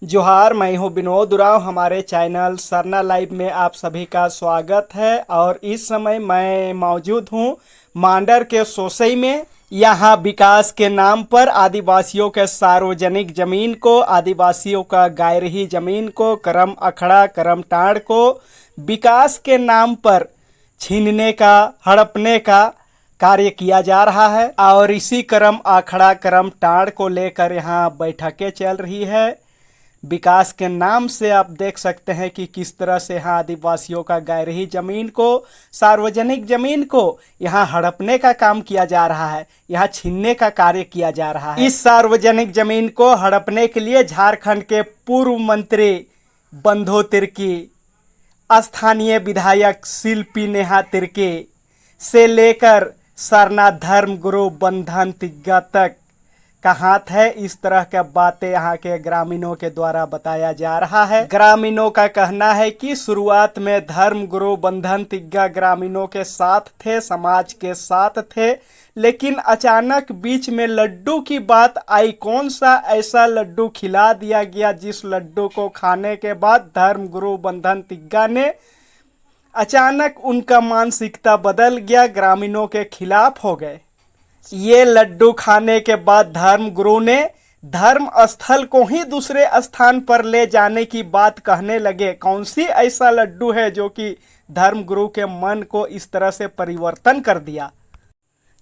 जोहार, मैं हूं विनोद उरांव। हमारे चैनल सरना लाइव में आप सभी का स्वागत है। और इस समय मैं मौजूद हूं मांडर के सोसई में। यहां विकास के नाम पर आदिवासियों के सार्वजनिक जमीन को, आदिवासियों का गायरही जमीन को, करम अखड़ा करम टाड़ को विकास के नाम पर छीनने का, हड़पने का कार्य किया जा रहा है। और इसी करम अखड़ा करम टाड़ को लेकर यहाँ बैठकें चल रही है। विकास के नाम से आप देख सकते हैं कि किस तरह से यहाँ आदिवासियों का गायरही जमीन को, सार्वजनिक जमीन को यहाँ हड़पने का काम किया जा रहा है, यहाँ छीनने का कार्य किया जा रहा है। इस सार्वजनिक जमीन को हड़पने के लिए झारखंड के पूर्व मंत्री बंधु तिर्की, स्थानीय विधायक शिल्पी नेहा तिर्की से लेकर सरना धर्म गुरु बंधन तिग्गा तक का हाथ है। इस तरह की बातें यहाँ के ग्रामीणों के द्वारा बताया जा रहा है। ग्रामीणों का कहना है कि शुरुआत में धर्म गुरु बंधन तिग्गा ग्रामीणों के साथ थे, समाज के साथ थे, लेकिन अचानक बीच में लड्डू की बात आई। कौन सा ऐसा लड्डू खिला दिया गया जिस लड्डू को खाने के बाद धर्म गुरु बंधन तिग्गा ने अचानक उनका मानसिकता बदल गया, ग्रामीणों के खिलाफ हो गए। ये लड्डू खाने के बाद धर्म गुरु ने धर्म स्थल को ही दूसरे स्थान पर ले जाने की बात कहने लगे। कौन सी ऐसा लड्डू है जो कि धर्म गुरु के मन को इस तरह से परिवर्तन कर दिया?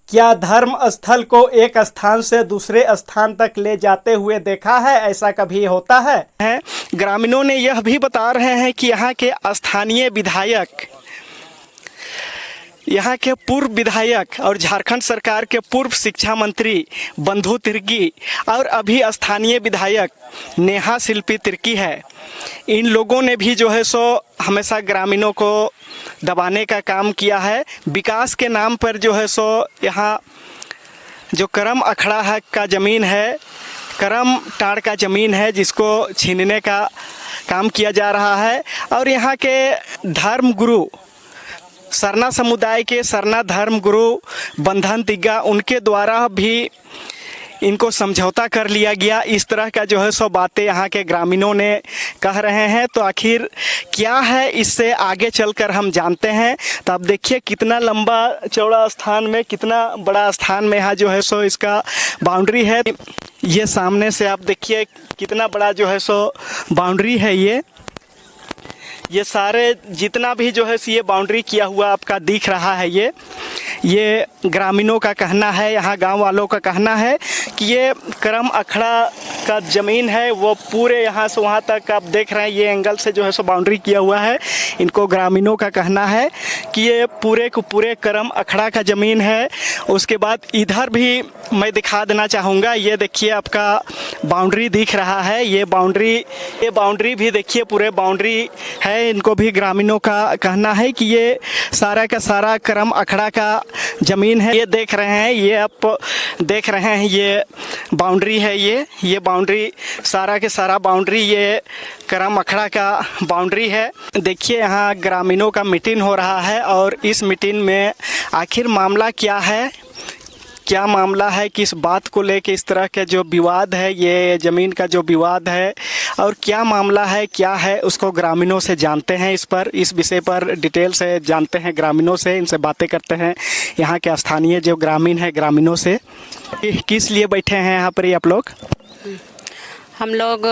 क्या धर्म स्थल को एक स्थान से दूसरे स्थान तक ले जाते हुए देखा है? ऐसा कभी होता है? ग्रामीणों ने यह भी बता रहे हैं कि यहाँ के स्थानीय विधायक, यहाँ के पूर्व विधायक और झारखंड सरकार के पूर्व शिक्षा मंत्री बंधु तिर्की और अभी स्थानीय विधायक नेहा शिल्पी तिर्की है, इन लोगों ने भी जो है सो हमेशा ग्रामीणों को दबाने का काम किया है। विकास के नाम पर जो है सो यहाँ जो करम अखड़ा है का ज़मीन है, करम टाड़ का ज़मीन है, जिसको छीनने का काम किया जा रहा है। और यहाँ के धर्म गुरु, सरना समुदाय के सरना धर्म गुरु बंधन तिग्गा, उनके द्वारा भी इनको समझौता कर लिया गया। इस तरह का जो है सो बातें यहाँ के ग्रामीणों ने कह रहे हैं। तो आखिर क्या है, इससे आगे चलकर हम जानते हैं। तो आप देखिए कितना लंबा चौड़ा स्थान में, कितना बड़ा स्थान में यहाँ जो है सो इसका बाउंड्री है। ये सामने से आप देखिए कितना बड़ा जो है सो बाउंड्री है। ये सारे जितना भी जो है ये बाउंड्री किया हुआ आपका दिख रहा है, ये ग्रामीणों का कहना है, यहाँ गांव वालों का कहना है कि ये करम अखड़ा का ज़मीन है, वो पूरे यहाँ से वहाँ तक आप देख रहे हैं, ये एंगल से जो है सो बाउंड्री किया हुआ है। इनको ग्रामीणों का कहना है कि ये पूरे को पूरे करम अखड़ा का ज़मीन है। उसके बाद इधर भी मैं दिखा देना चाहूँगा, ये देखिए आपका बाउंड्री दिख रहा है, ये बाउंड्री भी देखिए पूरे बाउंड्री है। इनको भी ग्रामीणों का कहना है कि ये सारा का सारा करम अखड़ा का ज़मीन है। ये देख रहे हैं, ये आप देख रहे हैं, ये बाउंड्री है, ये बाउंड्री सारा के सारा बाउंड्री ये करम अखड़ा का बाउंड्री है। देखिए यहाँ ग्रामीणों का मीटिंग हो रहा है और इस मीटिंग में आखिर मामला क्या है, क्या मामला है, किस बात को लेके इस तरह के जो विवाद है, ये ज़मीन का जो विवाद है और क्या मामला है, क्या है, उसको ग्रामीणों से जानते हैं। इस विषय पर डिटेल से जानते हैं ग्रामीणों से, इनसे बातें करते हैं। यहाँ के स्थानीय जो ग्रामीण है, ग्रामीणों से किस लिए बैठे हैं यहाँ पर आप लोग? हम लोग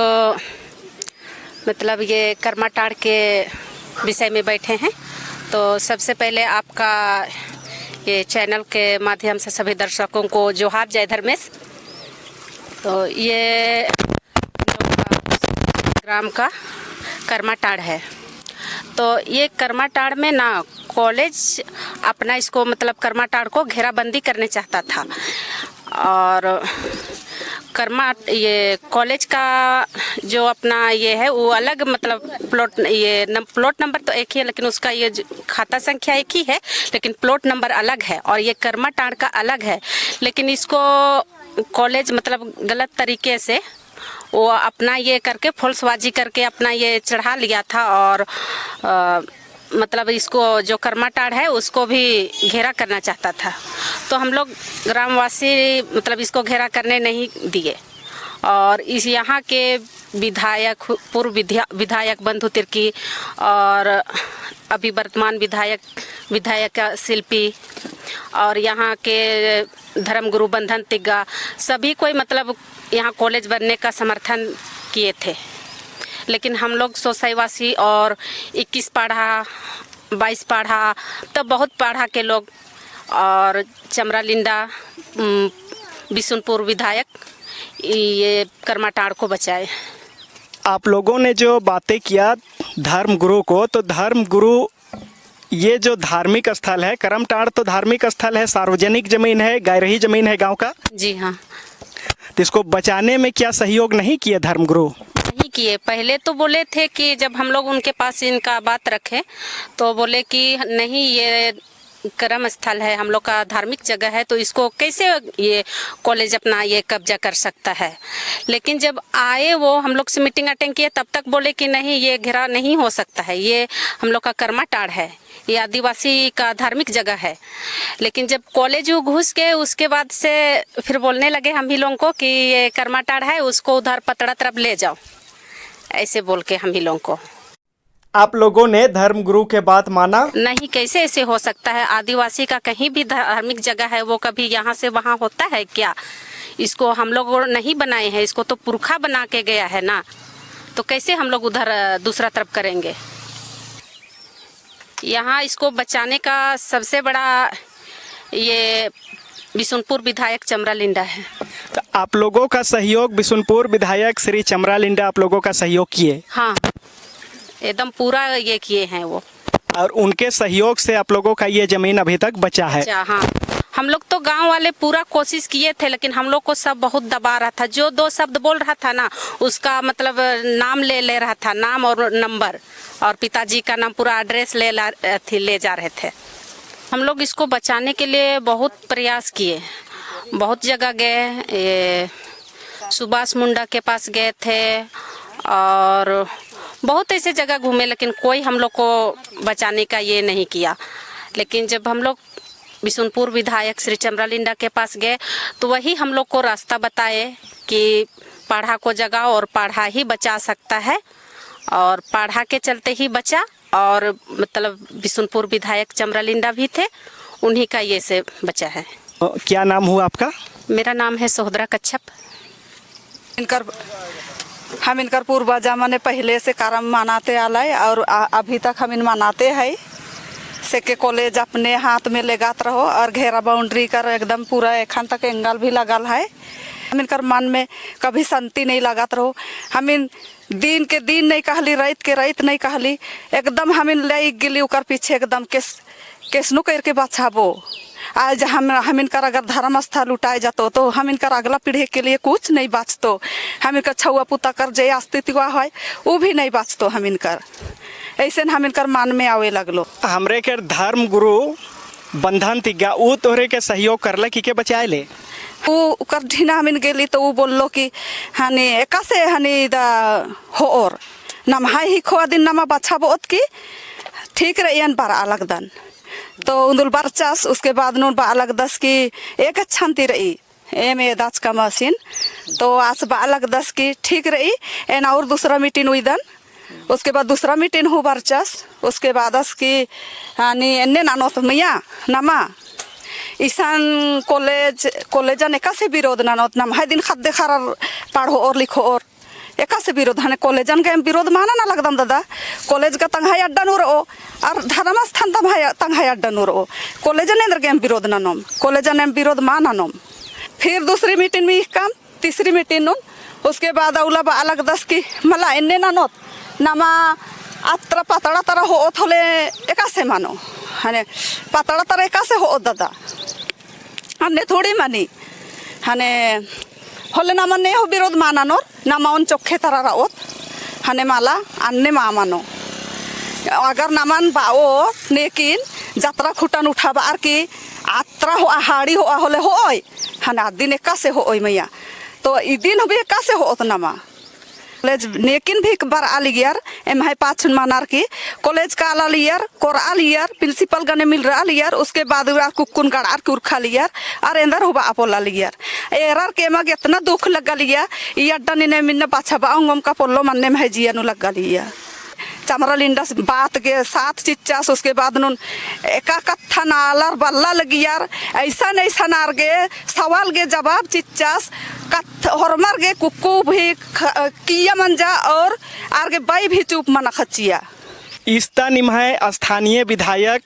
मतलब ये कर्मा टाड़ के विषय में बैठे हैं। तो सबसे पहले आपका ये चैनल के माध्यम से सभी दर्शकों को जोहार, जय धर्मेश। तो ये ग्राम का कर्मा टाड़ है। तो ये कर्मा टाड़ में ना कॉलेज अपना इसको मतलब कर्मा टाड़ को घेराबंदी करने चाहता था और ये कॉलेज का जो अपना ये है वो अलग मतलब प्लॉट नंबर तो एक ही है, लेकिन उसका ये खाता संख्या एक ही है, लेकिन प्लॉट नंबर अलग है और ये कर्मा टाड़ का अलग है। लेकिन इसको कॉलेज मतलब गलत तरीके से वो अपना ये करके फॉल्सबाजी करके अपना ये चढ़ा लिया था और मतलब इसको जो कर्मा टाड़ है उसको भी घेरा करना चाहता था। तो हम लोग ग्रामवासी मतलब इसको घेरा करने नहीं दिए और इस यहाँ के विधायक, पूर्व विधायक बंधु तिर्की और अभी वर्तमान विधायक शिल्पी और यहाँ के धर्मगुरु बंधन तिग्गा, सभी कोई मतलब यहाँ कॉलेज बनने का समर्थन किए थे। लेकिन हम लोग सोसाइवासी और 21 पाढ़ा 22 पाढ़ा तब बहुत पाढ़ा के लोग और चमरालिंडा बिशुनपुर विधायक ये कर्माटाड़ को बचाए। आप लोगों ने जो बातें किया धर्मगुरु को, तो धर्मगुरु ये जो धार्मिक स्थल है करमटाड़ तो धार्मिक स्थल है, सार्वजनिक जमीन है, गायरही जमीन है गांव का। जी हाँ। तो इसको बचाने में क्या सहयोग नहीं किए धर्मगुरु? नहीं किए। पहले तो बोले थे कि जब हम लोग उनके पास इनका बात रखे तो बोले कि नहीं, ये कर्म स्थल है, हम लोग का धार्मिक जगह है, तो इसको कैसे ये कॉलेज अपना ये कब्जा कर सकता है। लेकिन जब आए वो हम लोग से मीटिंग अटेंड किए तब तक बोले कि नहीं, ये घेरा नहीं हो सकता है, ये हम लोग का कर्माटाड़ है, ये आदिवासी का धार्मिक जगह है। लेकिन जब कॉलेज घुस गए उसके बाद से फिर बोलने लगे हम ही लोगों को कि ये कर्माटाड़ है, उसको उधर पतड़ा तरफ ले जाओ, ऐसे बोल के हम ही लोगों को। आप लोगों ने धर्मगुरु के बात माना नहीं? कैसे ऐसे हो सकता है? आदिवासी का कहीं भी धार्मिक जगह है, वो कभी यहाँ से वहाँ होता है क्या? इसको हम लोग नहीं बनाए हैं, इसको तो पुरखा बना के गया है ना, तो कैसे हम लोग उधर दूसरा तरफ करेंगे? यहाँ इसको बचाने का सबसे बड़ा ये बिशुनपुर विधायक चमरालिंडा है। तो आप लोगों का सहयोग, बिशुनपुर विधायक श्री चमरालिंडा आप लोगों का सहयोग किए? हाँ, एकदम पूरा ये किए हैं वो, और उनके सहयोग से आप लोगों का ये जमीन अभी तक बचा है। हाँ, हम लोग तो गांव वाले पूरा कोशिश किए थे, लेकिन हम लोग को सब बहुत दबा रहा था। जो 2 शब्द बोल रहा था ना, उसका मतलब नाम ले रहा था, नाम और नंबर, और पिताजी का नाम, पूरा एड्रेस ले जा रहे थे। हम लोग इसको बचाने के लिए बहुत प्रयास किए, बहुत जगह गए, सुभाष मुंडा के पास गए थे और बहुत ऐसे जगह घूमे, लेकिन कोई हम लोग को बचाने का ये नहीं किया। लेकिन जब हम लोग बिशुनपुर विधायक श्री चमरालिंडा के पास गए तो वही हम लोग को रास्ता बताए कि पाढ़ा को जगाओ और पाढ़ा ही बचा सकता है, और पाढ़ा के चलते ही बचा। और मतलब बिशुनपुर विधायक चमरालिंडा भी थे, उन्हीं का ये से बचा है। क्या नाम हुआ आपका? मेरा नाम है सोहदरा कच्छप। हम इनकर पूर्वजा माने पहले से कर्म मनाते आए और अभी तक हम इन मनाते हैं। से के कॉलेज अपने हाथ में लेगात रहो और घेरा बाउंड्री कर एकदम पूरा एखन तक एंगल भी लगल है। हम इनकर मन में कभी शांति नहीं लगात रहो। हम इन दिन के दिन नहीं कहली, रात के रात नहीं कहली, एकदम हम इन ले गिली उकर पीछे एकदम केसनो करके बचाबो। आज हम इनकर अगर धर्म स्थल उठाए जातो तो हम इनकर अगला पीढ़ी के लिए कुछ नहीं बचतो। हम इनकर छुआ पुता कर जे अस्तित्व है वो भी नहीं बचतो। हम इनकर ऐसे हम इनकर मान में आवे लगलो। हमरे के धर्म गुरु बंधन तिग्गा वो तोहरे के सहयोग करला कि बचाए ले? वो कर ढीना हम गेली तो वो बोलो कि हनी एका से हनी दा हो और नम हाई ही खोआ दिन नमा बचाबो की ठीक रही बार अलग दन तो उन्दुल बार चास उसके बाद नून बा अलग 10 की एक अच्छी रही में दाच का मशीन तो आज बा अलग 10 की ठीक रही एन और दूसरा मीटिंग हुई दन। उसके बाद दूसरा मीटिंग हो बारचास उसके बाद की हानी एने नानोत मैया नमा ईशान कॉलेज एका से विरोध नानोत नम हाई दिन खाद्य खार पढ़ो और लिखो और एका से विरोध हाने कॉलेजन के विरोध माना ना लगदम दादा कॉलेज का तंहाई अड्डा नूर और धर्म स्थान तंहाई अड्डा नूर कॉलेजन अंदर के विरोध नानोम कॉलेजन विरोध मानोम। फिर दूसरी मीटिंग में काम तीसरी मीटिंग नून उसके बाद अवला बा अलग 10 की मला एने नानोत नामा आत्रा पातड़ा तरह हो थोले एका से मानो हाने पातड़ा तरह एका से हो दादा हमने थोड़ी मानी हाने होले नामा ने हो विरोध मानानो नामा उन चोखे तरह रावत हाने माला अन्ने मामानो अगर नामान बाओ नेकिन जात्रा खुटान उठाबा आर की आत्रा हो हाड़ी हो होले होय हाने दिन एका से होय मैया तो ई दिन भी एका से होत नामा कॉलेज नेकिन भी बार आलियर एम है 5 मानार की कॉलेज का आला लियर कोर आलियर प्रिंसिपल गने मिल रहा लियर उसके बाद कुकुन गड़ार कुरखा लियर और अंदर हुआ अपोला लियर एरर के मग इतना दुख लगा लिया ये अड्डा ने मिन्ना पाछा बांगम का पोलो मनने में है जिया नु लगा लिया चमरा लिंडस बात के 7 चिच्चास उसके बाद नुन एका कत्था नालर बल्ला लगी यार ऐसा नहीं सनार गे सवाल के जवाब चिच्चास कथ हरमर गे कुक्कू भी किया मंजा और आगे बाई भी चुप मना खचिया इस्ता निम्हाय स्थानीय विधायक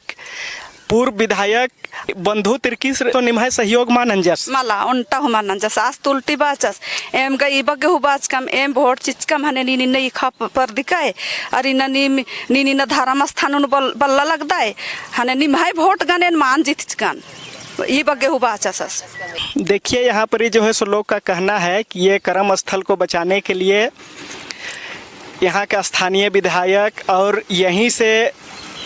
पूर्व विधायक बंधु तिर्की तो निम्हाय सहयोग मानंजस मला उन्टा हुमा नंजस आज तुलटी बाचस एम गई बगे हुबाच कम एम वोट चिचकम हने नी नहीं खप पर दिखाए अरे नी न धर्म स्थान बल्ला लगदा है हने निम्हाय वोट गने मान जीतचकन ये बगे हुबाचस। देखिए यहाँ पर ही जो है सो लोग का कहना है कि ये कर्म स्थल को बचाने के लिए यहाँ का स्थानीय विधायक और यहीं से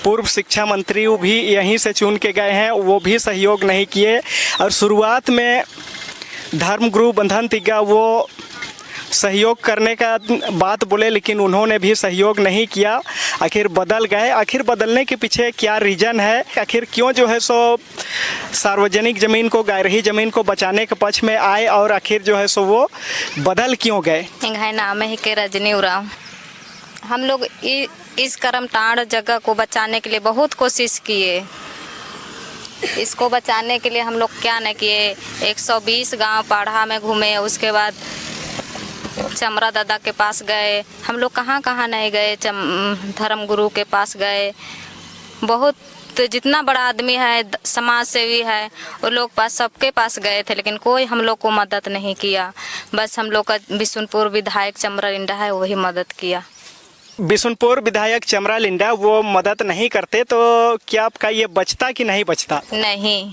पूर्व शिक्षा मंत्री वो भी यहीं से चुन के गए हैं, वो भी सहयोग नहीं किए। और शुरुआत में धर्मगुरु बंधन तिग्गा वो सहयोग करने का बात बोले लेकिन उन्होंने भी सहयोग नहीं किया, आखिर बदल गए। आखिर बदलने के पीछे क्या रीज़न है, आखिर क्यों जो है सो सार्वजनिक ज़मीन को गायरही ज़मीन को बचाने के पक्ष में आए और आखिर जो है सो वो बदल क्यों गए। नाम है के रजनी उराव। हम लोग इस करमटाड़ जगह को बचाने के लिए बहुत कोशिश किए। इसको बचाने के लिए हम लोग क्या न किए, 120 गांव पाढ़ा में घूमे, उसके बाद चमरा दादा के पास गए, हम लोग कहाँ कहाँ नहीं गए, धर्मगुरु के पास गए, बहुत जितना बड़ा आदमी है समाज सेवी है वो लोग पास सबके पास गए थे लेकिन कोई हम लोग को मदद नहीं किया। बस हम लोग का बिशुनपुर विधायक चमरा लिंडा है वही मदद किया। बिशुनपुर विधायक चमरा लिंडा वो मदद नहीं करते तो क्या आपका ये बचता कि नहीं बचता? नहीं,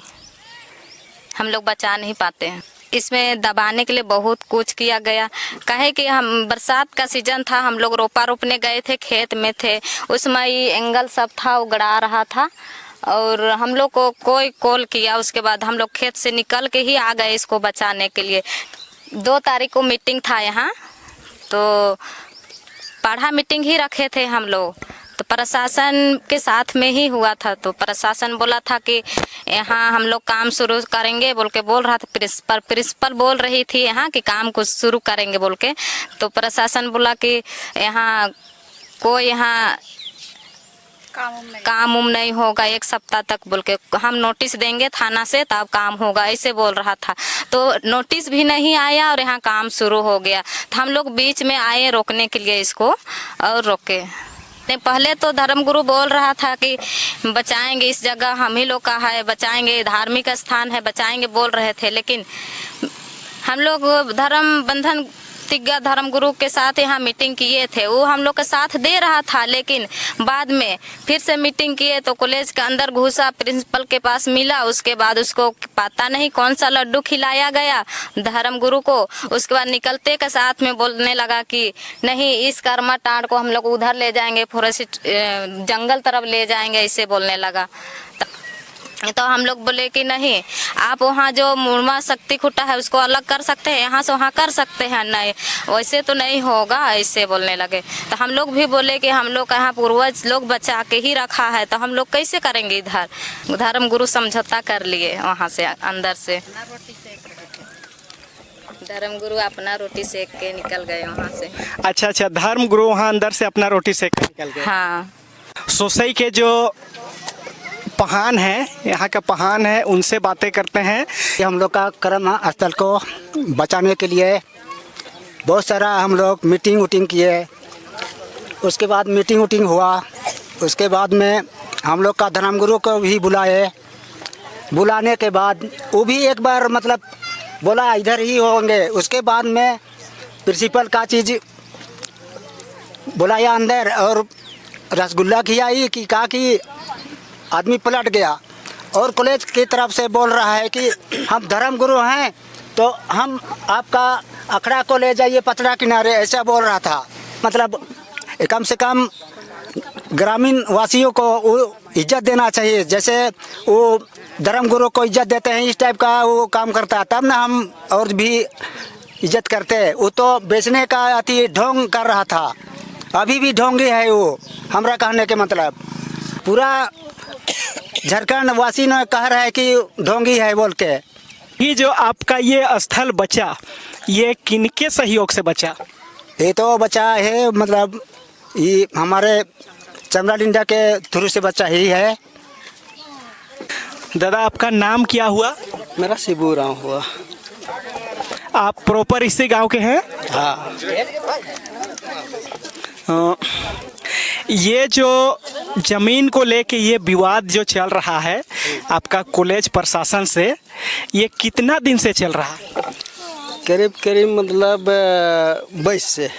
हम लोग बचा नहीं पाते हैं। इसमें दबाने के लिए बहुत कुछ किया गया। कहे कि हम बरसात का सीजन था, हम लोग रोपा रोपने गए थे, खेत में थे, उसमें एंगल सब था वो गड़ा रहा था और हम लोग को कोई कॉल किया। उसके बाद हम लोग खेत से निकल के ही आ गए इसको बचाने के लिए। 2 तारीख को मीटिंग था यहाँ, तो पढ़ा मीटिंग ही रखे थे हम लोग, तो प्रशासन के साथ में ही हुआ था। तो प्रशासन बोला था कि यहाँ हम लोग काम शुरू करेंगे बोल रहा था। प्रिंसिपल बोल रही थी यहाँ कि काम कुछ शुरू करेंगे बोल के। तो प्रशासन बोला कि यहाँ कोई यहाँ काम उम नहीं होगा 1 सप्ताह तक बोल के, हम नोटिस देंगे थाना से तब काम होगा, ऐसे बोल रहा था। तो नोटिस भी नहीं आया और यहाँ काम शुरू हो गया। तो हम लोग बीच में आए रोकने के लिए इसको और रोके। पहले तो धर्मगुरु बोल रहा था कि बचाएंगे, इस जगह हम ही लोग का है, बचाएंगे, धार्मिक स्थान है, बचाएंगे बोल रहे थे। लेकिन हम लोग धर्म बंधन तिग्गा धर्मगुरु के साथ यहाँ मीटिंग किए थे, वो हम लोग का साथ दे रहा था। लेकिन बाद में फिर से मीटिंग किए तो कॉलेज के अंदर घुसा, प्रिंसिपल के पास मिला, उसके बाद उसको पता नहीं कौन सा लड्डू खिलाया गया धर्मगुरु को। उसके बाद निकलते के साथ में बोलने लगा कि नहीं इस कर्मा टाड़ को हम लोग उधर ले जाएंगे, फॉरेस्ट जंगल तरफ ले जाएंगे, ऐसे बोलने लगा। तो हम लोग बोले कि नहीं, आप वहाँ जो मुरमा शक्ति खुट्टा है उसको अलग कर सकते हैं, यहाँ से वहाँ कर सकते हैं, नहीं वैसे तो नहीं होगा, ऐसे बोलने लगे। तो हम लोग भी बोले कि हम लोग यहाँ पूर्वज लोग बचा के ही रखा है तो हम लोग कैसे करेंगे इधर। धर्मगुरु समझौता कर लिए वहाँ से अंदर से, धर्मगुरु अपना रोटी सेक के निकल गए वहाँ से। अच्छा, धर्मगुरु वहाँ अंदर से अपना रोटी सेक के निकल गए। हाँ, सोसाई के जो पहान है, यहाँ का पहान है, उनसे बातें करते हैं। हम लोग का कर्म स्थल को बचाने के लिए बहुत सारा हम लोग मीटिंग उटिंग किए। उसके बाद मीटिंग उटिंग हुआ, उसके बाद में हम लोग का धर्मगुरु को भी बुलाए। बुलाने के बाद वो भी एक बार मतलब बोला इधर ही होंगे। उसके बाद में प्रिंसिपल का चीज़ बुलाया अंदर और रसगुल्ला खिलाई कि कहा कि आदमी पलट गया और कॉलेज की तरफ से बोल रहा है कि हम धर्मगुरु हैं तो हम आपका अखड़ा को ले जाइए पतरा किनारे, ऐसा बोल रहा था। मतलब कम से कम ग्रामीण वासियों को वो इज्जत देना चाहिए, जैसे वो धर्मगुरु को इज्जत देते हैं, इस टाइप का वो काम करता है। तब ना हम और भी इज्जत करते। वो तो बेचने का अति ढोंग कर रहा था, अभी भी ढोंगी है वो। हमरा कहने के मतलब पूरा झारखंड वासी ने कह रहा है कि ढोंगी है बोल के। ये जो आपका ये स्थल बचा, ये किनके सहयोग से बचा? ये तो बचा है मतलब ये हमारे चमरा लिंडा के थ्रू से बचा ही है। दादा आपका नाम क्या हुआ? मेरा शिबू राम हुआ। आप प्रॉपर इसी गांव के हैं? हाँ। ये जो जमीन को लेके ये विवाद जो चल रहा है आपका कॉलेज प्रशासन से, ये कितना दिन से चल रहा है? करीब करीब मतलब 22 से।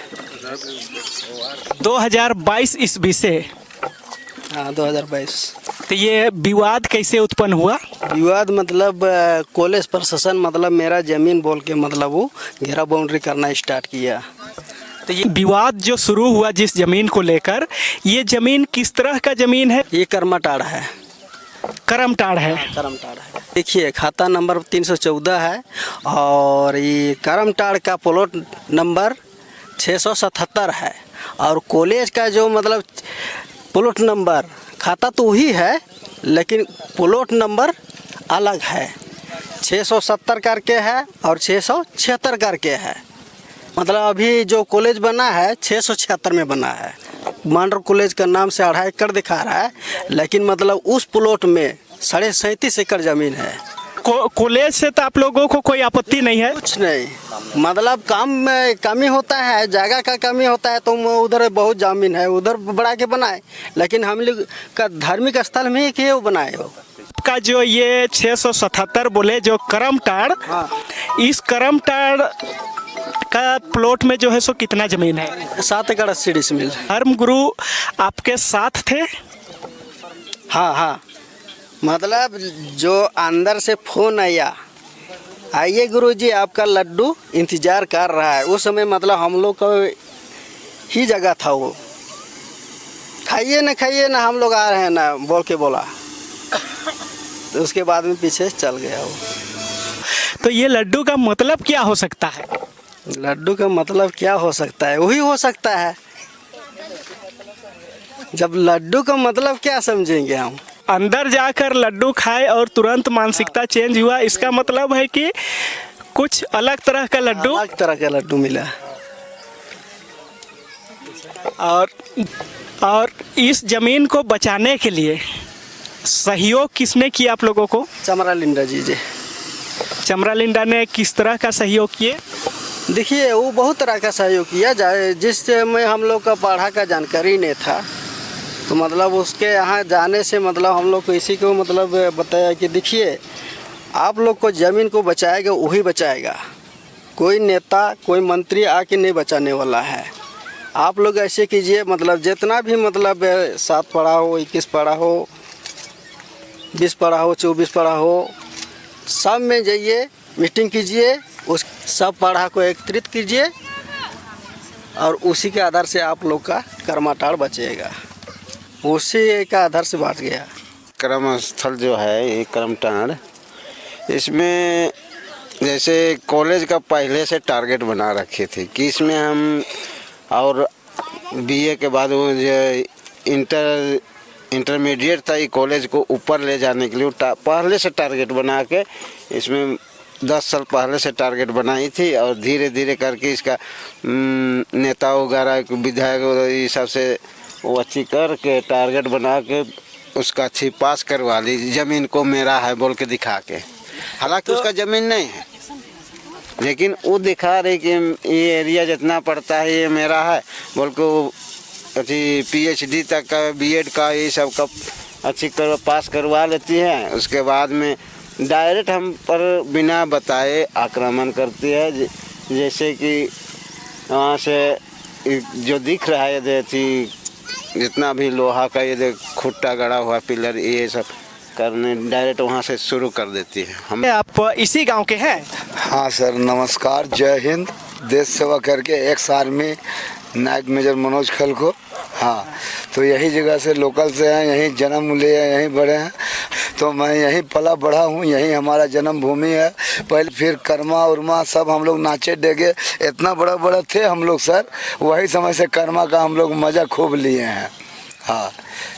2022 ईस्वी से? हाँ 2022। तो ये विवाद कैसे उत्पन्न हुआ? विवाद मतलब कॉलेज प्रशासन मतलब मेरा ज़मीन बोल के मतलब वो घेरा बाउंड्री करना स्टार्ट किया। तो ये विवाद जो शुरू हुआ जिस जमीन को लेकर, ये जमीन किस तरह का जमीन है? ये कर्मटाड़ है। करमटाड़ है। करमटाड़ है। देखिए खाता नंबर 314 है और ये करमटाड़ का प्लॉट नंबर 677 है और कॉलेज का जो मतलब प्लॉट नंबर खाता तो वही है लेकिन प्लॉट नंबर अलग है। 670 करके है और 676 करके है। मतलब अभी जो कॉलेज बना है 676 में बना है। मांडर कॉलेज का नाम से 2.5 एकड़ दिखा रहा है लेकिन मतलब उस प्लॉट में 37.5 एकड़ ज़मीन है। कॉलेज से तो आप लोगों को कोई आपत्ति नहीं है? कुछ नहीं, मतलब काम में कमी होता है, जगह का कमी होता है तो उधर बहुत ज़मीन है उधर बढ़ा के बनाए, लेकिन हम लोग का धार्मिक स्थल में ही वो बनाए हो। का जो ये 677 बोले जो करमटाड़, हाँ। इस करमटाड़ का प्लॉट में जो है सो कितना जमीन है? 7 एकड़ 80 डिसमिल। धर्म गुरु आपके साथ थे? हाँ हाँ, मतलब जो अंदर से फोन आया, आइए गुरुजी आपका लड्डू इंतजार कर रहा है। उस समय मतलब हम लोग का ही जगह था वो, खाइए ना हम लोग आ रहे हैं ना बोल के बोला, तो उसके बाद में पीछे चल गया वो। तो ये लड्डू का मतलब क्या हो सकता है? लड्डू का मतलब क्या हो सकता है? वही हो सकता है। जब लड्डू का मतलब क्या समझेंगे हम? अंदर जाकर लड्डू खाए और तुरंत मानसिकता चेंज हुआ, इसका मतलब है कि कुछ अलग तरह का लड्डू, अलग तरह का लड्डू मिला। और इस जमीन को बचाने के लिए सहयोग किसने किया आप लोगों को? चमरा लिंडा जी। चमरा लिंडा ने किस तरह का सहयोग किए? देखिए वो बहुत तरह का सहयोग किया जाए, जिसमें हम लोग का पढ़ा का जानकारी नहीं था, तो मतलब उसके यहाँ जाने से मतलब हम लोग को इसी को मतलब बताया कि देखिए आप लोग को ज़मीन को बचाएगा वही बचाएगा, कोई नेता कोई मंत्री आके नहीं बचाने वाला है। आप लोग ऐसे कीजिए, मतलब जितना भी मतलब 7 पढ़ा हो, 21 पढ़ा हो, 20 पढ़ा हो, 24 पढ़ा हो, सब में जाइए मीटिंग कीजिए, उस सब पढ़ा को एकत्रित कीजिए और उसी के आधार से आप लोग का कर्मटाड़ बचेगा। उसी का आधार से बांट गया। कर्म स्थल जो है ये कर्मटाड़, इसमें जैसे कॉलेज का पहले से टारगेट बना रखे थे कि इसमें हम और बीए के बाद वो जो इंटरमीडिएट था, ये कॉलेज को ऊपर ले जाने के लिए पहले से टारगेट बना के इसमें 10 साल पहले से टारगेट बनाई थी और धीरे धीरे करके इसका नेता वगैरह विधायक ये सब से वो अच्छी करके टारगेट बना के उसका अच्छी पास करवा ली, ज़मीन को मेरा है बोल के दिखा के। हालांकि उसका ज़मीन नहीं है लेकिन वो दिखा रही कि ये एरिया जितना पड़ता है ये मेरा है बोल के वो अच्छी PhD तक का B.Ed का ये सब का अच्छी पास करवा लेती है। उसके बाद में डायरेक्ट हम पर बिना बताए आक्रमण करती है। जैसे कि वहाँ से जो दिख रहा है ये थी जितना भी लोहा का ये खुट्टा गड़ा हुआ पिलर ये सब करने डायरेक्ट वहाँ से शुरू कर देती है। हम आप इसी गांव के हैं? हाँ सर नमस्कार, जय हिंद। देश सेवा करके एक्स आर्मी नायक मेजर मनोज खल को। हाँ तो यही जगह से लोकल से हैं, यहीं जन्म लिए हैं, यहीं बड़े हैं। तो मैं यहीं पला बढ़ा हूँ, यहीं हमारा जन्मभूमि है। पहले फिर कर्मा उर्मा सब हम लोग नाचे डेगे, इतना बड़ा बड़ा थे हम लोग सर, वही समय से कर्मा का हम लोग मज़ा खूब लिए हैं। हाँ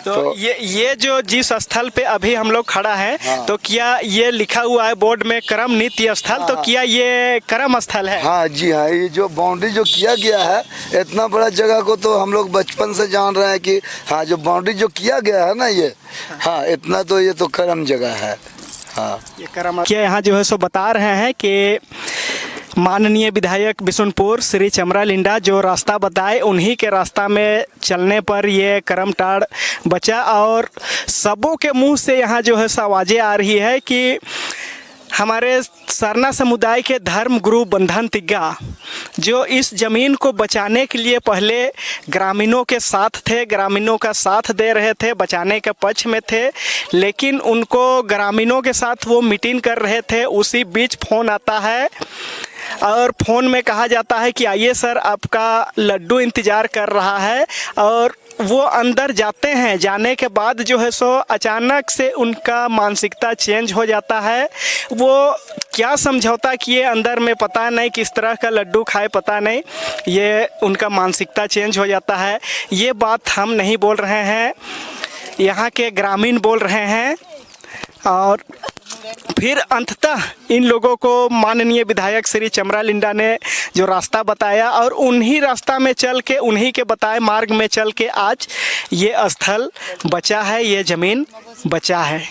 तो ये जो जिस स्थल पे अभी हम लोग खड़ा हैं, हाँ। तो क्या ये लिखा हुआ है बोर्ड में कर्म नित्य स्थल, तो क्या ये कर्म स्थल है? हाँ जी हाँ, ये जो बाउंड्री जो किया गया है, इतना बड़ा जगह को तो हम लोग बचपन से जान रहे हैं कि हाँ जो बाउंड्री जो किया गया है ना ये, हाँ इतना तो ये तो कर्म जगह है। हाँ ये कर्म क्या यहाँ जो है सो बता रहे हैं कि माननीय विधायक बिशुनपुर श्री चमरा लिंडा जो रास्ता बताए, उन्हीं के रास्ता में चलने पर ये कर्मटाड़ बचा। और सबों के मुंह से यहाँ जो है सो आवाज़ें आ रही है कि हमारे सरना समुदाय के धर्म गुरु बंधन तिग्गा जो इस ज़मीन को बचाने के लिए पहले ग्रामीणों के साथ थे, ग्रामीणों का साथ दे रहे थे, बचाने के पक्ष में थे, लेकिन उनको ग्रामीणों के साथ वो मीटिंग कर रहे थे, उसी बीच फ़ोन आता है और फ़ोन में कहा जाता है कि आइए सर, आपका लड्डू इंतज़ार कर रहा है। और वो अंदर जाते हैं, जाने के बाद जो है सो अचानक से उनका मानसिकता चेंज हो जाता है। वो क्या समझौता किए अंदर में पता नहीं, किस तरह का लड्डू खाए पता नहीं, ये उनका मानसिकता चेंज हो जाता है। ये बात हम नहीं बोल रहे हैं, यहाँ के ग्रामीण बोल रहे हैं। और फिर अंततः इन लोगों को माननीय विधायक श्री चमरा लिंडा ने जो रास्ता बताया, और उन्हीं रास्ता में चल के, उन्हीं के बताए मार्ग में चल के आज ये स्थल बचा है, ये ज़मीन बचा है।